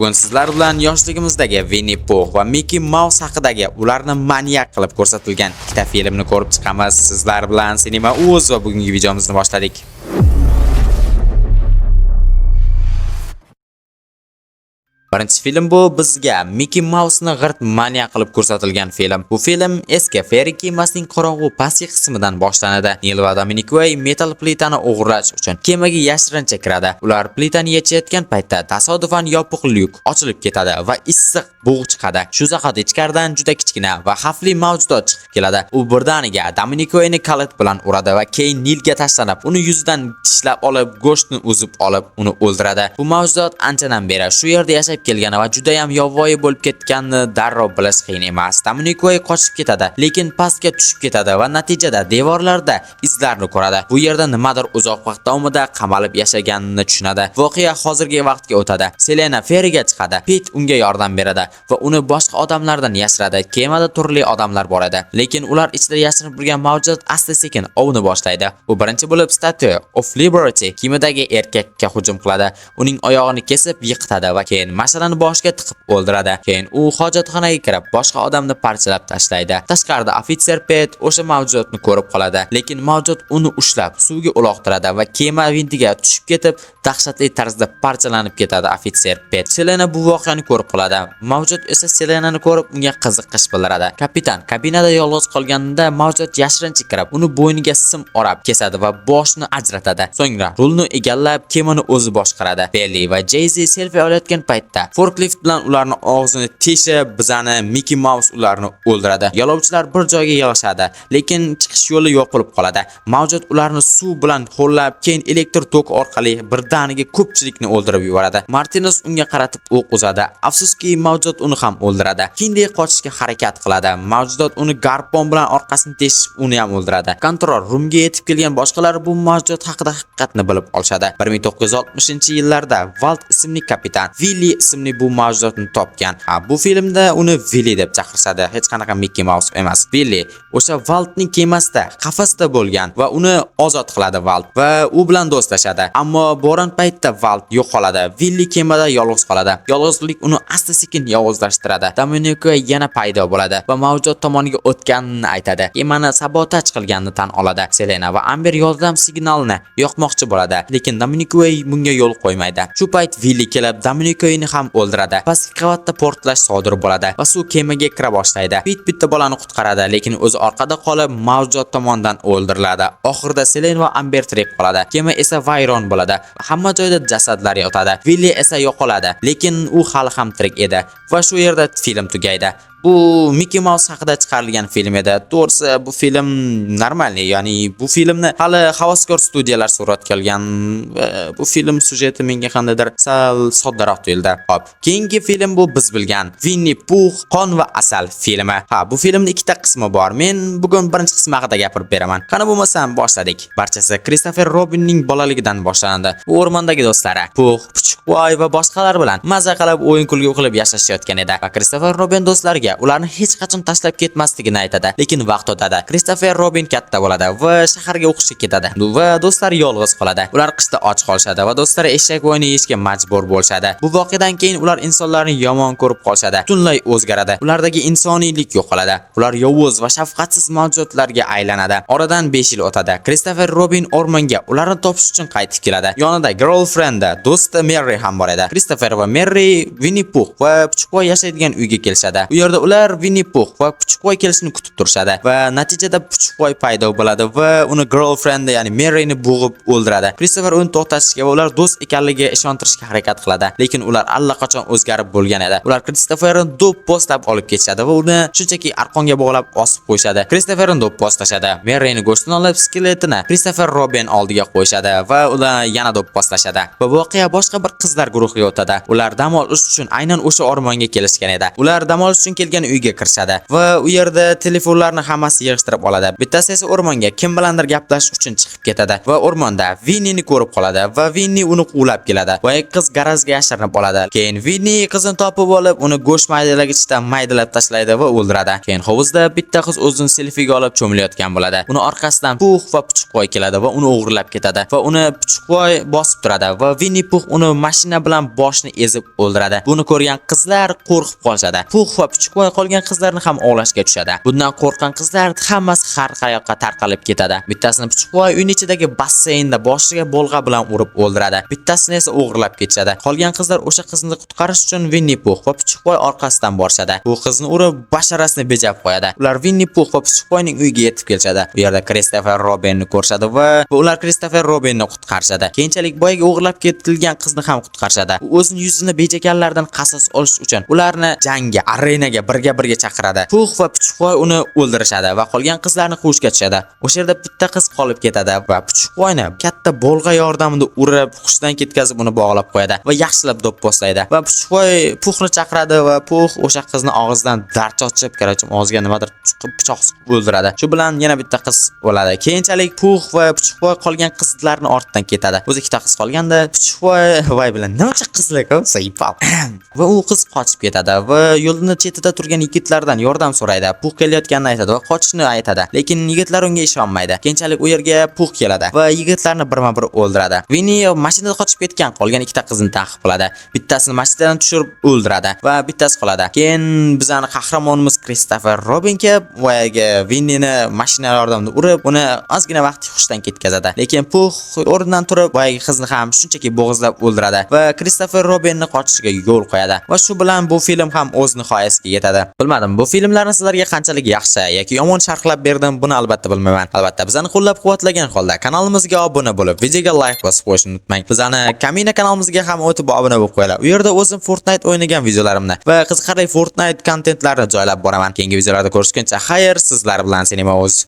Bugun sizlar bilan yoshligimizdagi Winnie Pooh va Mickey Mouse haqidagi ularni maniak qilib ko'rsatilgan ikkita filmni ko'rib chiqamiz. Sizlar bilan Cinema Uz va bugungi videomizni boshladik. Birinchi film bu bizga Mickey Mouse'ni g'irt maniak qilib ko'rsatilgan film. Bu film eski Fairy kemasining qorong'u pastki qismidan boshlanadi. Nil va Dominic Way metal plitani o'g'irlash uchun kemaga yashirincha kiradi. Ular plitani yechayotgan paytda tasodifan yopiq lyuk ochilib ketadi va issiq bug' chiqadi. Shu zahoti ichkaridan juda kichkina va xavfli mavjudot chiqib keladi. U birdaniga Dominic Wayni kalit bilan uradi va keyin Nilga tashlanib, uni yuzidan tishlab olib, go'shtni uzib olib, uni o'ldiradi. Bu mavjudot anchadan beri shu yerda yashab kelgani va juda ham yovvoyi bo'lib ketganini darrov bilish qiyin emas. Dominic Way qochib ketadi, lekin pastga tushib ketadi va natijada devorlarda izlarni ko'radi. Bu yerda nimadir uzoq vaqt davomida qamalib yashaganini tushunadi. Voqea hozirgi vaqtga o'tadi. Selena Fairyga chiqadi. Pete unga yordam beradi va uni boshqa odamlardan yashiradi. Kemada turli odamlar bor edi, lekin ular ichida yashirinib turgan mavjudot asta-sekin ovni boshlaydi. U birinchi bo'lib Statue of Liberty kemidagi erkakka hujum qiladi. Uning oyog'ini kesib yiqitadi va keyin mashinani boshiga tiqib o'ldiradi. Keyin u hojatxonaga kirib, boshqa odamni parchalab tashlaydi. Tashqarida ofitser Pete o'sha mavjudotni ko'rib qoladi, lekin mavjud uni ushlab suvga uloqtiradi va kema vintiga tushib ketib, dahshatli tarzda parchalanib ketadi ofitser Pete. Selena bu voqeani ko'rib qoladi. Mavjud esa Selenani ko'rib unga qiziqish bildiradi. Kapitan kabinada yolg'iz qolganida mavjud yashirincha kirib, uni bo'yniga sim orab kesadi va boshni ajratadi. So'ngra rulni egallab, kemani o'zi boshqaradi. Belly va Jay-Z selfie olayotgan paytda forklift bilan ularni og'zini teshib, bizani Mickey Mouse ularni o'ldiradi. Yo'lovchilar bir joyga yig'ishadi, lekin chiqish yo'li yo'q bo'lib qoladi. Mavjud ularni suv bilan ho'llab, keyin elektr tok orqali birdaniga ko'pchilikni o'ldirib yuboradi. Martinez unga qaratib o'q uzadi. Afsuski mavjud uni ham o'ldiradi. Kindy qochishga harakat qiladi. Mavjudot uni garpon bilan orqasini teshib, uni ham o'ldiradi. Kontrol rumga yetib kelgan boshqalar bu mavjud haqida haqiqatni bilib olishadi. 1960-yillarda Walt ismli kapitan Willy ismli bu mavjudotni topgan. Bu filmda uni Willy deb chaqirishadi, hech qanaqa Mickey Mouse emas. Willy o'sha Waltning kemasida qafasda bo'lgan va uni ozod qiladi Walt va u bilan do'stlashadi. Ammo bo'ron paytda Walt yo'qoladi. Willy kemada yolg'iz qoladi. Yolg'izlik uni asta-sekin yovuzlashtiradi. Dominic yana paydo bo'ladi va mavjud tomoniga o'tganini aytadi. Kemani sabotaj qilganini tan oladi. Selena va Amber yordam signalini yoqmoqchi bo'ladi, lekin Dominic bunga yo'l qo'ymaydi. Shu payt Willy kelib Dominic ham o'ldiradi. Pastki qavatda portlash sodir bo'ladi va suv kemaga kira boshlaydi. Pete bitta bolani qutqaradi, lekin o'zi orqada qolib mavjud tomonidan o'ldiriladi. Oxirida Selena va Amber tirik qoladi. Kema esa vayron bo'ladi va hamma joyda jasadlar yotadi. Willy esa yo'qoladi, lekin u hali ham tirik edi va shu yerda film tugaydi. Bu Mickey Mouse haqida chiqarilgan film edi. To'g'risi bu film normalniy, ya'ni bu filmni hali havaskor studiyalar suratga olgan. Bu film sujeti menga qandaydir sal soddaroq tuyuldi. Xo'p, keyingi film bu biz bilgan Winnie Pooh qon va asal filmi. Bu filmning ikkita qismi bor. Men bugun birinchi qismi haqida gapirib beraman. Qani bo'lmasam boshladik. Barchasi Christopher Robinning bolaligidan boshlandi. U o'rmondagi do'stlari Pooh, Puchukvoy va boshqalar bilan maza qilib o'yin-kulgu qilib yashashayotgan edi. Va Christopher Robin do'stlariga ularni hech qachon tashlab ketmasligini aytadi. Lekin vaqt o'tadi. Christopher Robin katta bo'ladi va shaharga o'qishga ketadi. Va do'stlari yolg'iz qoladi. Ular qishda och qolishadi va do'stlari eshak o'yini yeyishga majbur bo'lishadi. Bu voqeadan keyin ular insonlarni yomon ko'rib qolishadi. Butunlay o'zgaradi. Ulardagi insoniylik yo'qoladi. Ular yovuz va shafqatsiz mavjudotlarga aylanadi. Oradan 5 yil o'tadi. Christopher Robin o'rmonga ularni topish uchun qaytib keladi. Yonida girlfriendi, do'sti Mary ham bor edi. Christopher va Mary Winnie Pooh va Puchukvoy yashaydigan uyga kelishadi. U yerda ular Winnie Pooh va Puchukvoy kelishini kutib turishadi va natijada Puchukvoy paydo bo'ladi va uni girlfriendi, ya'ni Maryni bo'g'ib o'ldiradi. Christopher uni to'xtatishga va ular do'st ekanligiga ishontirishga harakat qiladi, lekin ular allaqachon o'zgarib bo'lgan edi. Ular Christopherni do'pposlab olib ketishadi va uni shunchaki arqonga bog'lab osib qo'yishadi. Christopherni do'pposlashadi. Maryni go'shtini olib skeletini Christopher Robin oldiga qo'yishadi va ular yana do'pposlashadi. Va voqea boshqa bir qizlar guruhiga o'tadi. Ular dam olish uchun aynan o'sha o'rmonga kelishgan edi. Ular dam olish uchun kelgan uyga kirishadi va u yerda telefonlarni hammasi yig'ishtirib oladi. Bittasi esa o'rmonga kim bilandir gaplashish uchun chiqib ketadi va o'rmonda Vinnini ko'rib qoladi va Vinni uni quvlab keladi va qiz garajga yashirinib oladi. Keyin Vinni qizni topib olib, uni go'sht maydalagichdan maydalab tashlaydi va o'ldiradi. Keyin hovuzda bitta qiz o'zini selfiga olib cho'milayotgan bo'ladi. Uni orqasidan Pux va Puchqo'y keladi va uni o'g'irlab ketadi va uni Puchqo'y bosib turadi va Vinni Pux uni mashina bilan boshini ezib o'ldiradi. Buni ko'rgan qizlar qo'rqib qolishadi. Pux va Puchqo'y qolgan qizlarni ham ovlashga tushadi. Bundan qo'rqqan qizlar hammasi har qayoqqa tarqalib ketadi. Bittasini Puchqo'y uyning ichidagi basseynda boshiga bolg'a bilan urib o'ldiradi. Bittasini esa o'g'irlab ketishadi. Qolgan qizlar o'sha qizni qutqarish uchun Vinni Pux va Puchqo'y orqasidan borishadi. Bu qizni urib basharasini bejab qo'yadi. Ular Vinni Pux va Puchqo'yning uyiga yetib kelishadi. Bu yerda Christopher Robinni ko'rishadi va ular Christopher Robinni qutqarishadi. Keyinchalik boyga o'g'irlab ketilgan qizni ham qutqarishadi. U o'zining yuzini bejaganlardan qasos olish uchun ularni jangga, arenaga birga chaqiradi. Pux va Puchqo'y uni o'ldirishadi va qolgan qizlarni quvishga tushadi. O'sha yerda bitta qiz qolib ketadi va Puchqo'yni katta bolg'a yordamida urib, hushdan ketkazib uni bog'lab qo'yadi va yaxshilab do'pposlaydi. Va Puchqo'y Puxni chaqiradi va Pux o'sha qizni og'zidan darchochib, qarachim og'ziga nimadir pichoq suqib o'ldiradi. Shu bilan yana bitta qiz o'ladi. Keyinchalik Pux va Puchqo'y qolgan qizlarni ortidan ketadi. O'zi ikkita qiz qolganda Puchqo'y voy bilan nimacha qizlik saypal. Va u qiz qochib ketadi va yo'lning chetida turgan yigitlardan yordam so'raydi. Pux kelayotganini aytadi va qochishni aytadi. Lekin yigitlar unga ishonmaydi. Keyinchalik u yerga Pux keladi va yigitlarni birma-bir o'ldiradi. Vinni mashinada qochib ketgan qolgan ikkita qizni ta'qib qiladi. Bittasini mashinadan tushirib o'ldiradi va bittasi qoladi. Keyin bizani qahramonimiz Christopher Robin kelib Vinnini mashina yordamida urib, uni ozgina vaqt hushdan ketkazadi. Lekin Pux o'rnidan turib, qizni ham shunchaki bo'g'izlab o'ldiradi va Christopher Robinni qochishiga yo'l qo'yadi. Va shu bilan bu film ham o'z nihoyasiga yetadi. Bilmadim, bu filmlarni sizlarga qanchalik yaxshi yoki yomon sharhlab berdim, buni albatta bilmayman. Albatta, bizani qo'llab-quvvatlagan holda kanalimizga obuna bo'lib, videoga like bosib qo'yishni unutmang. Bizani Kamina kanalimizga ham o'tib obuna bo'lib qo'yinglar. U yerda o'zim Fortnite o'ynagan videolarimni va qiziqarli Fortnite kontentlarni joylab boraman. Keyingi videolarda ko'rishguncha xayr, sizlar bilan Sinema O'z.